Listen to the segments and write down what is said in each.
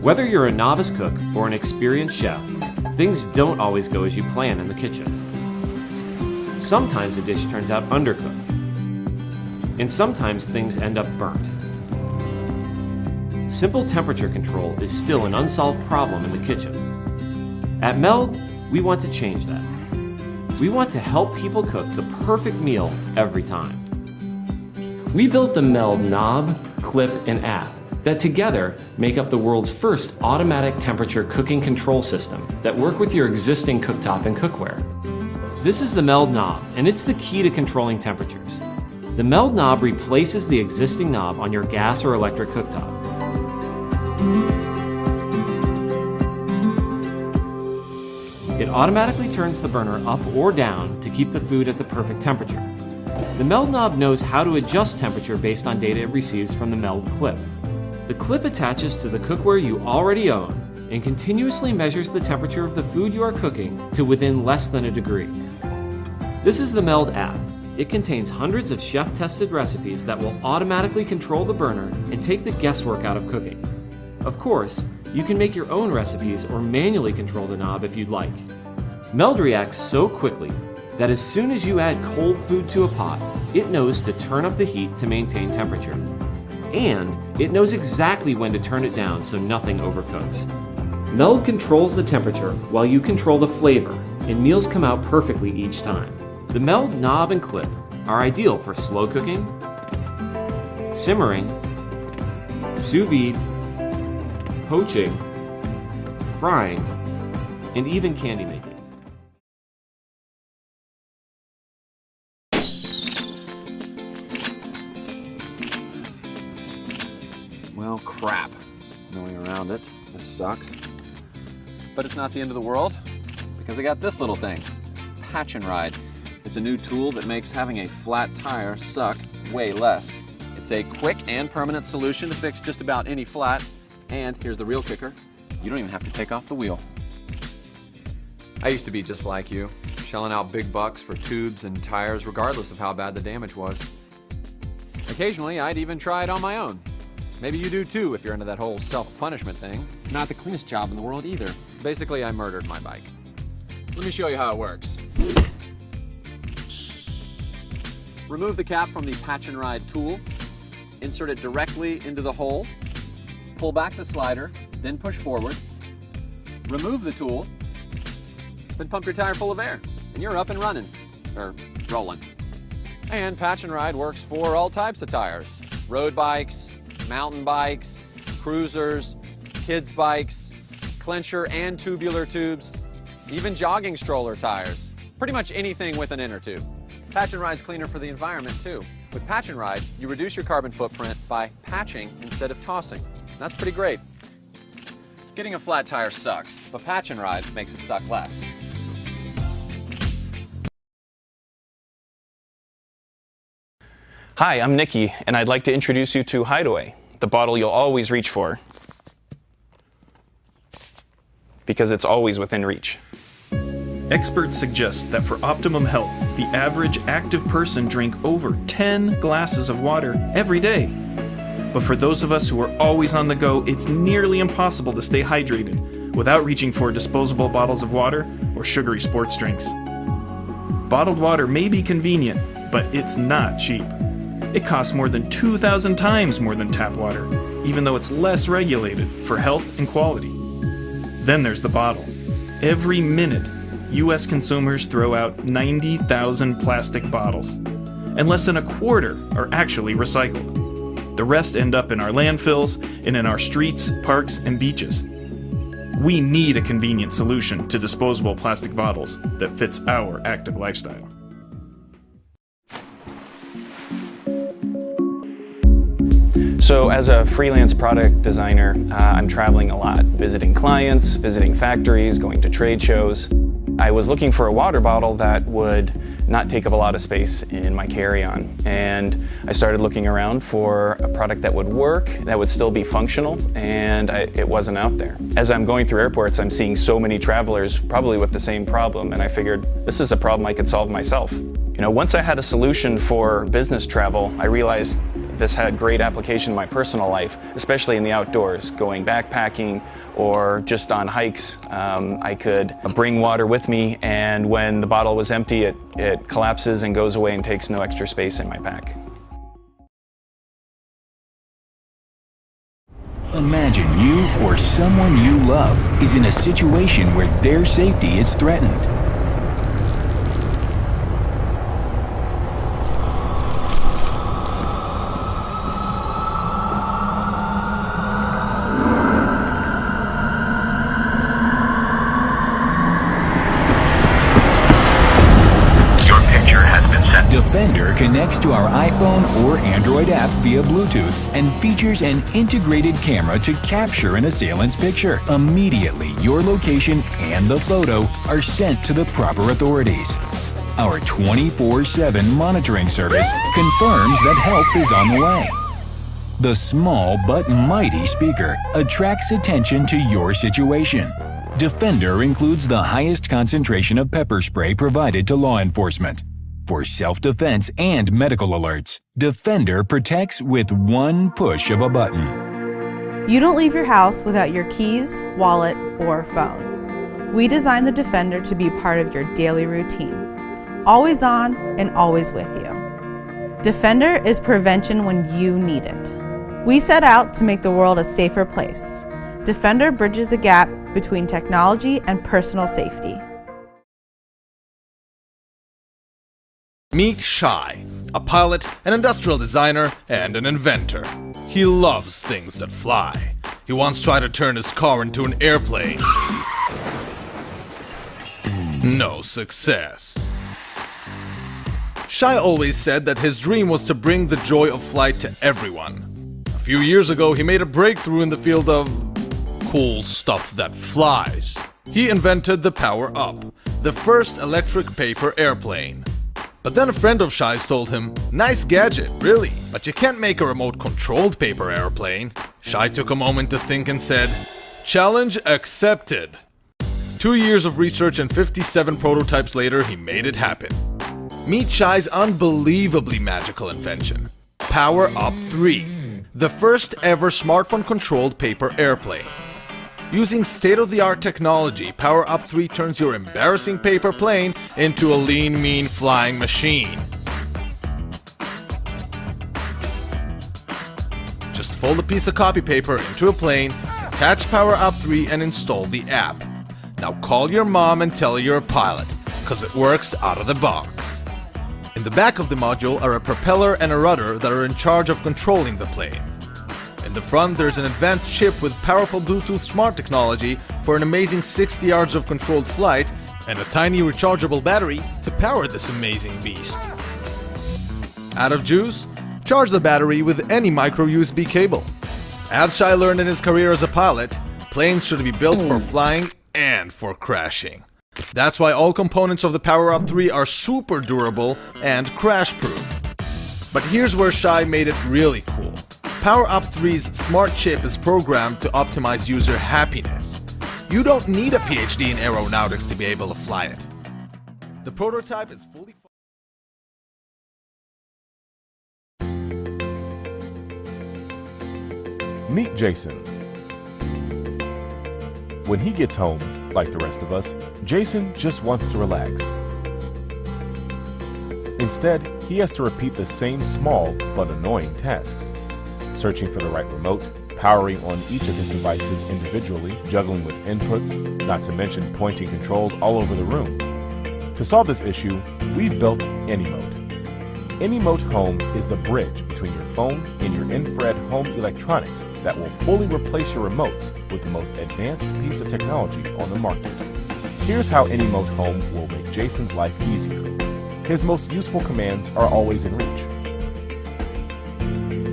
Whether you're a novice cook or an experienced chef, things don't always go as you plan in the kitchen. Sometimes a dish turns out undercooked, and sometimes things end up burnt. Simple temperature control is still an unsolved problem in the kitchen. At Meld, we want to change that. We want to help people cook the perfect meal every time. We built the Meld knob, clip, and app that together make up the world's first automatic temperature cooking control system that work with your existing cooktop and cookware. This is the Meld knob, and it's the key to controlling temperatures. The Meld knob replaces the existing knob on your gas or electric cooktop. It automatically turns the burner up or down to keep the food at the perfect temperature. The Meld knob knows how to adjust temperature based on data it receives from the Meld clip. The clip attaches to the cookware you already own and continuously measures the temperature of the food you are cooking to within less than a degree. This is the Meld app. It contains hundreds of chef-tested recipes that will automatically control the burner and take the guesswork out of cooking. Of course, you can make your own recipes or manually control the knob if you'd like. Meld reacts so quickly that as soon as you add cold food to a pot, it knows to turn up the heat to maintain temperature. And it knows exactly when to turn it down so nothing overcooks. Meld controls the temperature while you control the flavor, and meals come out perfectly each time. The Meld knob and clip are ideal for slow cooking, simmering, sous vide, poaching, frying, and even candy making. Well, crap. No way around it. This sucks. But it's not the end of the world, because I got this little thing. Patch and Ride. It's a new tool that makes having a flat tire suck way less. It's a quick and permanent solution to fix just about any flat. And here's the real kicker, you don't even have to take off the wheel. I used to be just like you, shelling out big bucks for tubes and tires regardless of how bad the damage was. Occasionally, I'd even try it on my own. Maybe you do too if you're into that whole self-punishment thing. Not the cleanest job in the world either. Basically, I murdered my bike. Let me show you how it works. Remove the cap from the Patch and Ride tool, insert it directly into the hole, pull back the slider, then push forward, remove the tool, then pump your tire full of air, and you're up and running, or rolling. And Patch and Ride works for all types of tires. Road bikes, mountain bikes, cruisers, kids bikes, clencher and tubular tubes, even jogging stroller tires. Pretty much anything with an inner tube. Patch and Ride's cleaner for the environment too. With Patch and Ride, you reduce your carbon footprint by patching instead of tossing. That's pretty great. Getting a flat tire sucks, but Patch and Ride makes it suck less. Hi, I'm Nikki, and I'd like to introduce you to Hideaway, the bottle you'll always reach for, because it's always within reach. Experts suggest that for optimum health, the average active person drink over 10 glasses of water every day. But for those of us who are always on the go, it's nearly impossible to stay hydrated without reaching for disposable bottles of water or sugary sports drinks. Bottled water may be convenient, but it's not cheap. It costs more than 2,000 times more than tap water, even though it's less regulated for health and quality. Then there's the bottle. Every minute, U.S. consumers throw out 90,000 plastic bottles, and less than a quarter are actually recycled. The rest end up in our landfills and in our streets, parks, and beaches. We need a convenient solution to disposable plastic bottles that fits our active lifestyle. So as a freelance product designer, I'm traveling a lot, visiting clients, visiting factories, going to trade shows. I was looking for a water bottle that would not take up a lot of space in my carry-on. And I started looking around for a product that would work, that would still be functional, and it wasn't out there. As I'm going through airports, I'm seeing so many travelers probably with the same problem, and I figured this is a problem I could solve myself. You know, once I had a solution for business travel, I realized This had great application in my personal life, especially in the outdoors, going backpacking or just on hikes. I could bring water with me, and when the bottle was empty, it collapses and goes away and takes no extra space in my pack. Imagine you or someone you love is in a situation where their safety is threatened. Defender connects to our iPhone or Android app via Bluetooth and features an integrated camera to capture an assailant's picture. Immediately, your location and the photo are sent to the proper authorities. Our 24/7 monitoring service confirms that help is on the way. The small but mighty speaker attracts attention to your situation. Defender includes the highest concentration of pepper spray provided to law enforcement. For self-defense and medical alerts, Defender protects with one push of a button. You don't leave your house without your keys, wallet, or phone. We designed the Defender to be part of your daily routine, always on and always with you. Defender is prevention when you need it. We set out to make the world a safer place. Defender bridges the gap between technology and personal safety. Meet Shai, a pilot, an industrial designer, and an inventor. He loves things that fly. He once tried to turn his car into an airplane. No success. Shai always said that his dream was to bring the joy of flight to everyone. A few years ago, he made a breakthrough in the field of cool stuff that flies. He invented the Power Up, the first electric paper airplane. But then a friend of Shai's told him, "Nice gadget, really, but you can't make a remote-controlled paper airplane." Shai took a moment to think and said, "Challenge accepted." 2 years of research and 57 prototypes later, he made it happen. Meet Shai's unbelievably magical invention, Power Up 3, the first ever smartphone-controlled paper airplane. Using state-of-the-art technology, Power Up 3 turns your embarrassing paper plane into a lean, mean flying machine. Just fold a piece of copy paper into a plane, attach Power Up 3 and install the app. Now call your mom and tell her you're a pilot, cause it works out of the box. In the back of the module are a propeller and a rudder that are in charge of controlling the plane. In the front, there's an advanced chip with powerful Bluetooth smart technology for an amazing 60 yards of controlled flight and a tiny rechargeable battery to power this amazing beast. Out of juice? Charge the battery with any micro USB cable. As Shai learned in his career as a pilot, planes should be built for flying and for crashing. That's why all components of the Power Up 3 are super durable and crash-proof. But here's where Shai made it really cool. Power Up 3's smart chip is programmed to optimize user happiness. You don't need a PhD in aeronautics to be able to fly it. The prototype is fully... Meet Jason. When he gets home, like the rest of us, Jason just wants to relax. Instead, he has to repeat the same small but annoying tasks. Searching for the right remote, powering on each of his devices individually, juggling with inputs, not to mention pointing controls all over the room. To solve this issue, we've built AnyMote. AnyMote Home is the bridge between your phone and your infrared home electronics that will fully replace your remotes with the most advanced piece of technology on the market. Here's how AnyMote Home will make Jason's life easier. His most useful commands are always in reach.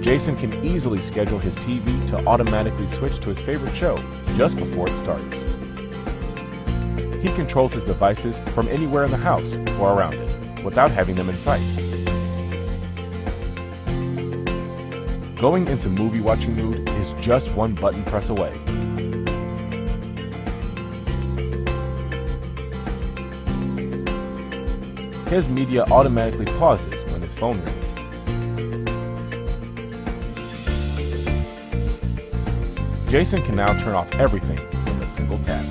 Jason can easily schedule his TV to automatically switch to his favorite show just before it starts. He controls his devices from anywhere in the house or around it, without having them in sight. Going into movie watching mood is just one button press away. His media automatically pauses when his phone rings. Jason can now turn off everything with a single tap.